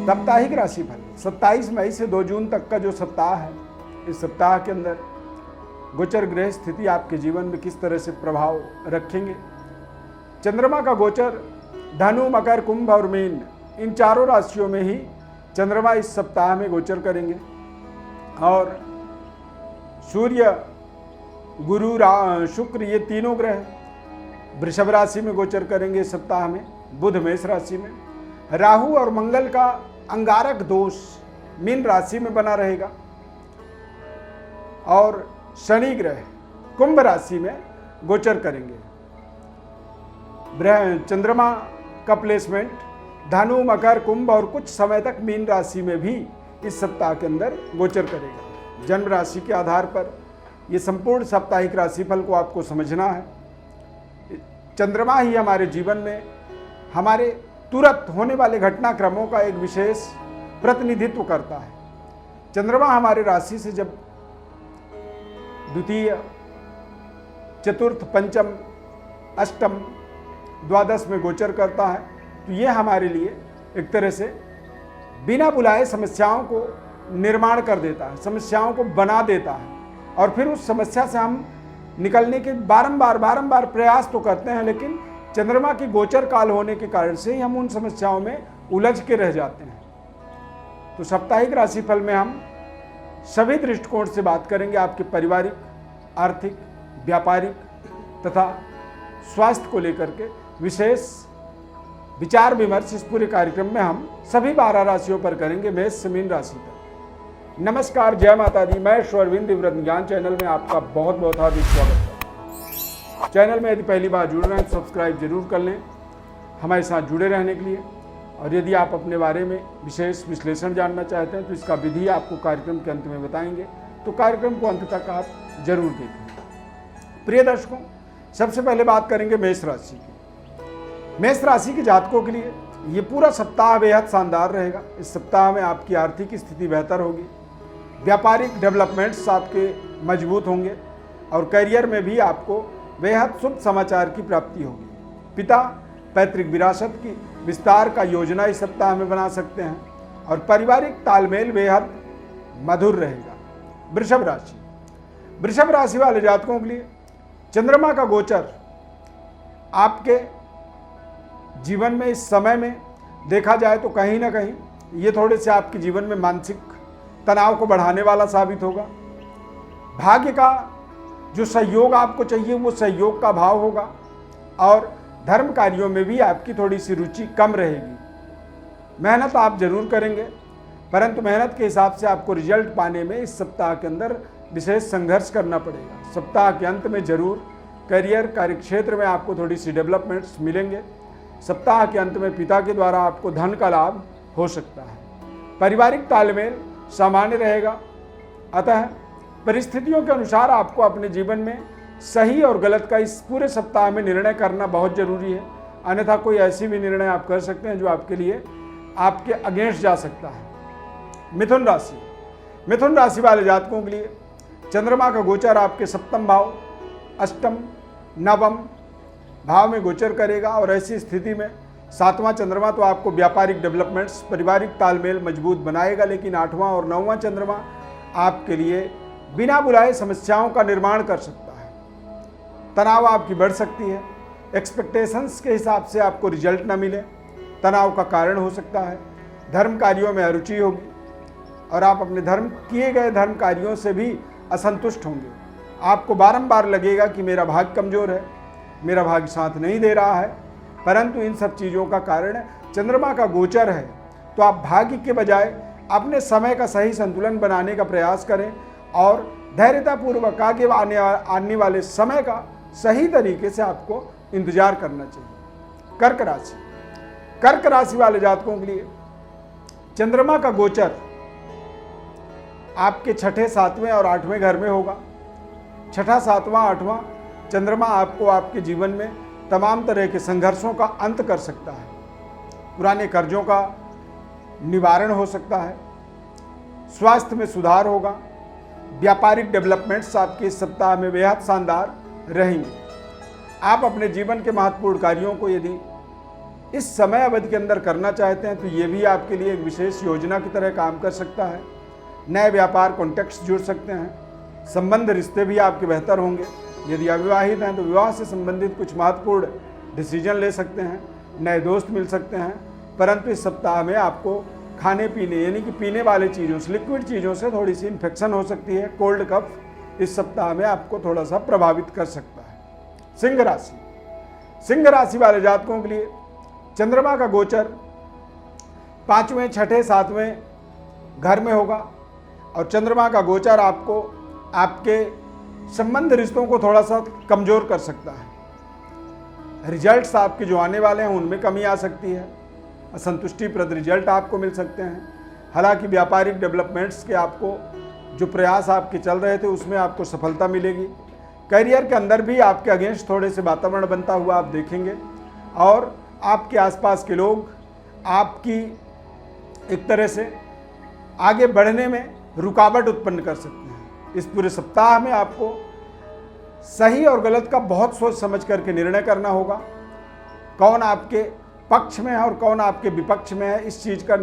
साप्ताहिक राशिफल 27 मई से 2 जून तक का जो सप्ताह है, इस सप्ताह के अंदर गोचर ग्रह स्थिति आपके जीवन में किस तरह से प्रभाव रखेंगे। चंद्रमा का गोचर धनु, मकर, कुंभ और मीन, इन चारों राशियों में ही चंद्रमा इस सप्ताह में गोचर करेंगे और सूर्य, गुरु, शुक्र, ये तीनों ग्रह वृषभ राशि में गोचर करेंगे इस सप्ताह में। बुध मेष राशि में, राहु और मंगल का अंगारक दोष मीन राशि में बना रहेगा और शनि ग्रह कुंभ राशि में गोचर करेंगे। चंद्रमा का प्लेसमेंट धनु, मकर, कुंभ और कुछ समय तक मीन राशि में भी इस सप्ताह के अंदर गोचर करेगा। जन्म राशि के आधार पर यह संपूर्ण साप्ताहिक राशिफल को आपको समझना है। चंद्रमा ही हमारे जीवन में हमारे तुरंत होने वाले घटनाक्रमों का एक विशेष प्रतिनिधित्व करता है। चंद्रमा हमारे राशि से जब द्वितीय, चतुर्थ, पंचम, अष्टम, द्वादश में गोचर करता है तो ये हमारे लिए एक तरह से बिना बुलाए समस्याओं को निर्माण कर देता है, समस्याओं को बना देता है और फिर उस समस्या से हम निकलने के बारंबार प्रयास तो करते हैं, लेकिन चंद्रमा की गोचर काल होने के कारण से ही हम उन समस्याओं में उलझ के रह जाते हैं। तो साप्ताहिक राशिफल में हम सभी दृष्टिकोण से बात करेंगे। आपके पारिवारिक, आर्थिक, व्यापारिक तथा स्वास्थ्य को लेकर के विशेष विचार विमर्श इस पूरे कार्यक्रम में हम सभी 12 राशियों पर करेंगे, मेष से मीन राशि तक। नमस्कार, जय माता दी। मैं अरविंद व्रत ज्ञान चैनल में आपका बहुत बहुत हार्दिक स्वागत है। चैनल में यदि पहली बार जुड़ रहे हैं तो सब्सक्राइब जरूर कर लें हमारे साथ जुड़े रहने के लिए। और यदि आप अपने बारे में विशेष विश्लेषण जानना चाहते हैं तो इसका विधि आपको कार्यक्रम के अंत में बताएंगे, तो कार्यक्रम को अंत तक आप जरूर देखें। प्रिय दर्शकों, सबसे पहले बात करेंगे मेष राशि की। मेष राशि के जातकों के लिए ये पूरा सप्ताह बेहद शानदार रहेगा। इस सप्ताह में आपकी आर्थिक स्थिति बेहतर होगी, व्यापारिक डेवलपमेंट्स आपके मजबूत होंगे और करियर में भी आपको बेहद शुभ समाचार की प्राप्ति होगी। पिता पैतृक विरासत की विस्तार का योजना इस सप्ताह में बना सकते हैं और पारिवारिक तालमेल बेहद मधुर रहेगा। वृषभ राशि वाले जातकों के लिए चंद्रमा का गोचर आपके जीवन में इस समय में देखा जाए तो कहीं ना कहीं ये थोड़े से आपके जीवन में मानसिक तनाव को बढ़ाने वाला साबित होगा। भाग्य का जो सहयोग आपको चाहिए वो सहयोग का भाव होगा और धर्म कार्यों में भी आपकी थोड़ी सी रुचि कम रहेगी। मेहनत आप जरूर करेंगे, परंतु मेहनत के हिसाब से आपको रिजल्ट पाने में इस सप्ताह के अंदर विशेष संघर्ष करना पड़ेगा। सप्ताह के अंत में जरूर करियर, कार्यक्षेत्र में आपको थोड़ी सी डेवलपमेंट्स मिलेंगे। सप्ताह के अंत में पिता के द्वारा आपको धन का लाभ हो सकता है। पारिवारिक तालमेल सामान्य रहेगा, अतः परिस्थितियों के अनुसार आपको अपने जीवन में सही और गलत का इस पूरे सप्ताह में निर्णय करना बहुत जरूरी है। अन्यथा कोई ऐसी भी निर्णय आप कर सकते हैं जो आपके लिए आपके अगेंस्ट जा सकता है। मिथुन राशि वाले जातकों के लिए चंद्रमा का गोचर आपके सप्तम भाव, अष्टम, नवम भाव में गोचर करेगा और ऐसी स्थिति में 7वां चंद्रमा तो आपको व्यापारिक डेवलपमेंट्स, पारिवारिक तालमेल मजबूत बनाएगा, लेकिन 8वां और 9वां चंद्रमा आपके लिए बिना बुलाए समस्याओं का निर्माण कर सकता है। तनाव आपकी बढ़ सकती है, एक्सपेक्टेशंस के हिसाब से आपको रिजल्ट ना मिले, तनाव का कारण हो सकता है। धर्म कार्यों में अरुचि होगी और आप अपने किए गए धर्म कार्यों से भी असंतुष्ट होंगे। आपको बारंबार लगेगा कि मेरा भाग्य कमजोर है, मेरा भाग्य साथ नहीं दे रहा है, परंतु इन सब चीज़ों का कारण चंद्रमा का गोचर है। तो आप भाग्य के बजाय अपने समय का सही संतुलन बनाने का प्रयास करें और धैर्यतापूर्वक आगे आने वाले समय का सही तरीके से आपको इंतजार करना चाहिए। कर्क राशि वाले जातकों के लिए चंद्रमा का गोचर आपके 6ठे, 7वें और 8वें घर में होगा। 6ठा, 7वां, 8वां चंद्रमा आपको आपके जीवन में तमाम तरह के संघर्षों का अंत कर सकता है। पुराने कर्जों का निवारण हो सकता है, स्वास्थ्य में सुधार होगा, व्यापारिक डेवलपमेंट्स आपके इस सप्ताह में बेहद शानदार रहेंगे। आप अपने जीवन के महत्वपूर्ण कार्यों को यदि इस समय अवधि के अंदर करना चाहते हैं तो ये भी आपके लिए एक विशेष योजना की तरह काम कर सकता है। नए व्यापार कॉन्टेक्ट्स जुड़ सकते हैं। संबंध रिश्ते भी आपके बेहतर होंगे। यदि अविवाहित हैं तो विवाह से संबंधित कुछ महत्वपूर्ण डिसीजन ले सकते हैं। नए दोस्त मिल सकते हैं। परंतु इस सप्ताह में आपको खाने पीने यानी कि पीने वाले चीज़ों से, लिक्विड चीज़ों से थोड़ी सी इन्फेक्शन हो सकती है। कोल्ड कफ इस सप्ताह में आपको थोड़ा सा प्रभावित कर सकता है। सिंह राशि, सिंह राशि वाले जातकों के लिए चंद्रमा का गोचर 5वें, 6ठे, 7वें घर में होगा और चंद्रमा का गोचर आपको आपके संबंध रिश्तों को थोड़ा सा कमज़ोर कर सकता है। रिजल्ट्स आपके जो आने वाले हैं उनमें कमी आ सकती है। असंतुष्टिप्रद रिजल्ट आपको मिल सकते हैं। हालांकि व्यापारिक डेवलपमेंट्स के आपको जो प्रयास आपके चल रहे थे उसमें आपको सफलता मिलेगी। करियर के अंदर भी आपके अगेंस्ट थोड़े से वातावरण बनता हुआ आप देखेंगे और आपके आसपास के लोग आपकी एक तरह से आगे बढ़ने में रुकावट उत्पन्न कर सकते हैं। इस पूरे सप्ताह में आपको सही और गलत का बहुत सोच समझ करके निर्णय करना होगा। कौन आपके पक्ष में है और कौन आपके विपक्ष में है, इस चीज़ का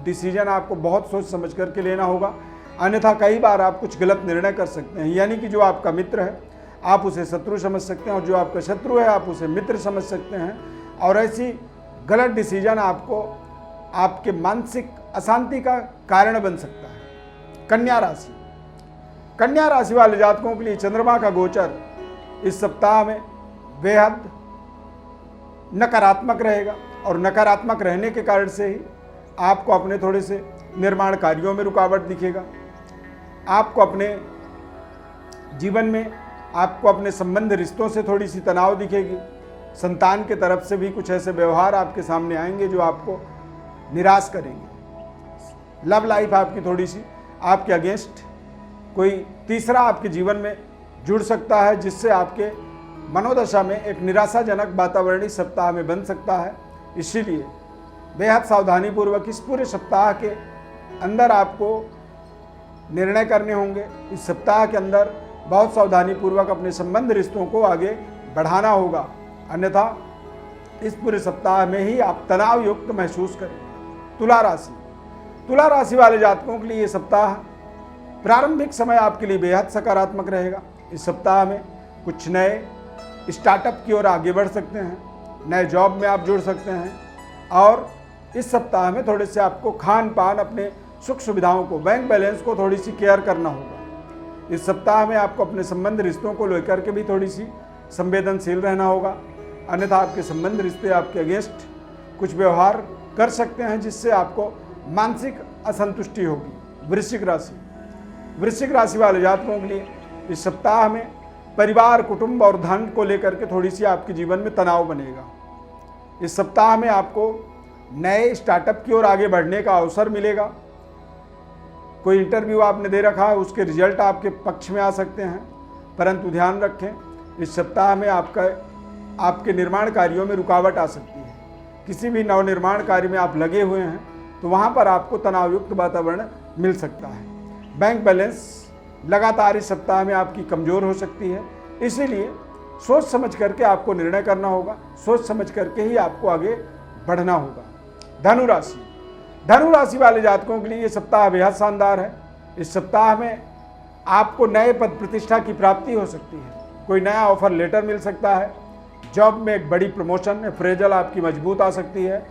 डिसीजन आपको बहुत सोच समझ करके लेना होगा। अन्यथा कई बार आप कुछ गलत निर्णय कर सकते हैं। यानी कि जो आपका मित्र है आप उसे शत्रु समझ सकते हैं और जो आपका शत्रु है आप उसे मित्र समझ सकते हैं और ऐसी गलत डिसीजन आपको आपके मानसिक अशांति का कारण बन सकता है। कन्या राशि, कन्या राशि वाले जातकों के लिए चंद्रमा का गोचर इस सप्ताह में बेहद नकारात्मक रहेगा और नकारात्मक रहने के कारण से ही आपको अपने थोड़े से निर्माण कार्यों में रुकावट दिखेगा। आपको अपने जीवन में आपको अपने संबंध रिश्तों से थोड़ी सी तनाव दिखेगी। संतान के तरफ से भी कुछ ऐसे व्यवहार आपके सामने आएंगे जो आपको निराश करेंगे। लव लाइफ आपकी थोड़ी सी आपके अगेंस्ट कोई तीसरा आपके जीवन में जुड़ सकता है जिससे आपके मनोदशा में एक निराशाजनक वातावरण इस सप्ताह में बन सकता है। इसीलिए बेहद सावधानीपूर्वक इस पूरे सप्ताह के अंदर आपको निर्णय करने होंगे। इस सप्ताह के अंदर बहुत सावधानीपूर्वक अपने संबंध रिश्तों को आगे बढ़ाना होगा, अन्यथा इस पूरे सप्ताह में ही आप तनाव युक्त महसूस करें। तुला राशि, तुला राशि वाले जातकों के लिए ये सप्ताह प्रारंभिक समय आपके लिए बेहद सकारात्मक रहेगा। इस सप्ताह में कुछ नए स्टार्टअप की ओर आगे बढ़ सकते हैं। नए जॉब में आप जुड़ सकते हैं और इस सप्ताह में थोड़े से आपको खान पान, अपने सुख सुविधाओं को, बैंक बैलेंस को थोड़ी सी केयर करना होगा। इस सप्ताह में आपको अपने संबंध रिश्तों को लेकर के भी थोड़ी सी संवेदनशील रहना होगा, अन्यथा आपके संबंध रिश्ते आपके अगेंस्ट कुछ व्यवहार कर सकते हैं जिससे आपको मानसिक असंतुष्टि होगी। वृश्चिक राशि, वृश्चिक राशि वाले जातकों के लिए इस सप्ताह में परिवार, कुटुंब और धन को लेकर के थोड़ी सी आपके जीवन में तनाव बनेगा। इस सप्ताह में आपको नए स्टार्टअप की ओर आगे बढ़ने का अवसर मिलेगा। कोई इंटरव्यू आपने दे रखा है उसके रिजल्ट आपके पक्ष में आ सकते हैं, परंतु ध्यान रखें इस सप्ताह में आपके निर्माण कार्यों में रुकावट आ सकती है। किसी भी नवनिर्माण कार्य में आप लगे हुए हैं तो वहाँ पर आपको तनावयुक्त वातावरण मिल सकता है। बैंक बैलेंस लगातार इस सप्ताह में आपकी कमज़ोर हो सकती है, इसीलिए सोच समझ करके आपको निर्णय करना होगा, सोच समझ करके ही आपको आगे बढ़ना होगा। धनु राशि, धनु राशि वाले जातकों के लिए ये सप्ताह बेहद शानदार है। इस सप्ताह में आपको नए पद प्रतिष्ठा की प्राप्ति हो सकती है। कोई नया ऑफर लेटर मिल सकता है। जॉब में एक बड़ी प्रमोशन, अप्रेजल आपकी मजबूत आ सकती है,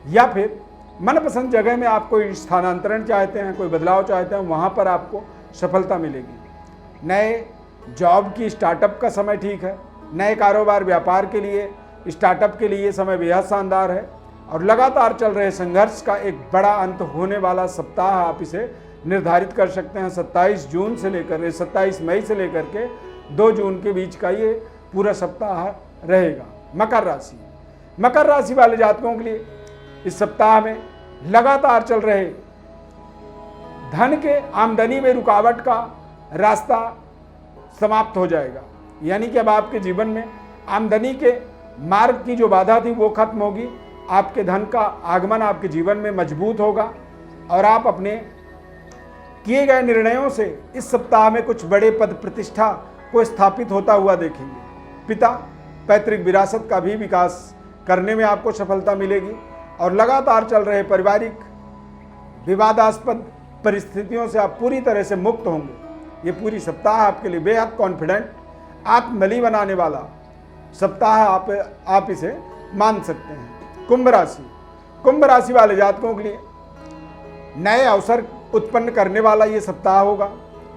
या फिर मनपसंद जगह में आप कोई स्थानांतरण चाहते हैं, कोई बदलाव चाहते हैं, वहाँ पर आपको सफलता मिलेगी। नए जॉब की स्टार्टअप का समय ठीक है। नए कारोबार, व्यापार के लिए, स्टार्टअप के लिए समय बेहद शानदार है और लगातार चल रहे संघर्ष का एक बड़ा अंत होने वाला सप्ताह आप इसे निर्धारित कर सकते हैं। 27 जून से लेकर 27 मई से लेकर के 2 जून के बीच का ये पूरा सप्ताह रहेगा। मकर राशि, मकर राशि वाले जातकों के लिए इस सप्ताह में लगातार चल रहे धन के आमदनी में रुकावट का रास्ता समाप्त हो जाएगा। यानी कि अब आपके जीवन में आमदनी के मार्ग की जो बाधा थी वो खत्म होगी। आपके धन का आगमन आपके जीवन में मजबूत होगा और आप अपने किए गए निर्णयों से इस सप्ताह में कुछ बड़े पद प्रतिष्ठा को स्थापित होता हुआ देखेंगे। पिता पैतृक विरासत का भी विकास करने में आपको सफलता मिलेगी और लगातार चल रहे पारिवारिक विवादास्पद परिस्थितियों से आप पूरी तरह से मुक्त होंगे। ये पूरी सप्ताह आपके लिए बेहद कॉन्फिडेंट, आत्मबली बनाने वाला सप्ताह आप इसे मान सकते हैं। कुंभ राशि वाले जातकों के लिए नए अवसर उत्पन्न करने वाला ये सप्ताह होगा।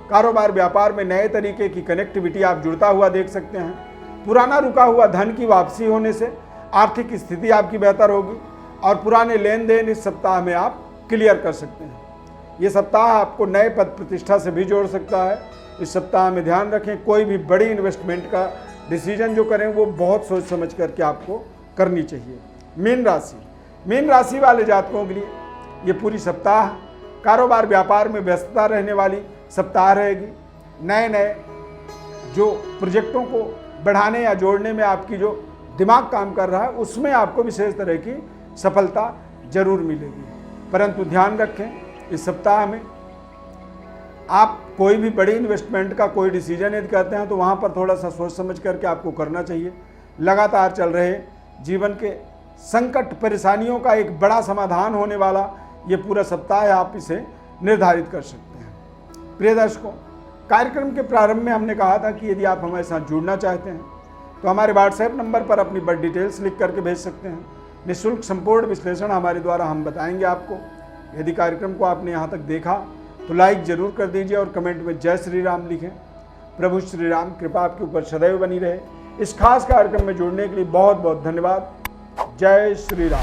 कारोबार व्यापार में नए तरीके की कनेक्टिविटी आप जुड़ता हुआ देख सकते हैं। पुराना रुका हुआ धन की वापसी होने से आर्थिक स्थिति आपकी बेहतर होगी और पुराने लेन देन इस सप्ताह में आप क्लियर कर सकते हैं। ये सप्ताह आपको नए पद प्रतिष्ठा से भी जोड़ सकता है। इस सप्ताह में ध्यान रखें, कोई भी बड़ी इन्वेस्टमेंट का डिसीजन जो करें वो बहुत सोच समझ करके आपको करनी चाहिए। मीन राशि वाले जातकों के लिए ये पूरी सप्ताह कारोबार व्यापार में व्यस्तता रहने वाली सप्ताह रहेगी। नए जो प्रोजेक्टों को बढ़ाने या जोड़ने में आपकी जो दिमाग काम कर रहा है उसमें आपको विशेष तरह की सफलता जरूर मिलेगी। परंतु ध्यान रखें, इस सप्ताह में आप कोई भी बड़ी इन्वेस्टमेंट का कोई डिसीजन यदि करते हैं तो वहाँ पर थोड़ा सा सोच समझ करके आपको करना चाहिए। लगातार चल रहे जीवन के संकट परेशानियों का एक बड़ा समाधान होने वाला ये पूरा सप्ताह है, आप इसे निर्धारित कर सकते हैं। प्रिय दर्शकों, कार्यक्रम के प्रारंभ में हमने कहा था कि यदि आप हमारे साथ जुड़ना चाहते हैं तो हमारे व्हाट्सएप नंबर पर अपनी बर्थ डिटेल्स लिख करके भेज सकते हैं। निःशुल्क संपूर्ण विश्लेषण हमारे द्वारा हम बताएंगे आपको। यदि कार्यक्रम को आपने यहाँ तक देखा तो लाइक जरूर कर दीजिए और कमेंट में जय श्री राम लिखें। प्रभु श्री राम कृपा आपके ऊपर सदैव बनी रहे। इस खास कार्यक्रम में जुड़ने के लिए बहुत बहुत धन्यवाद। जय श्री राम।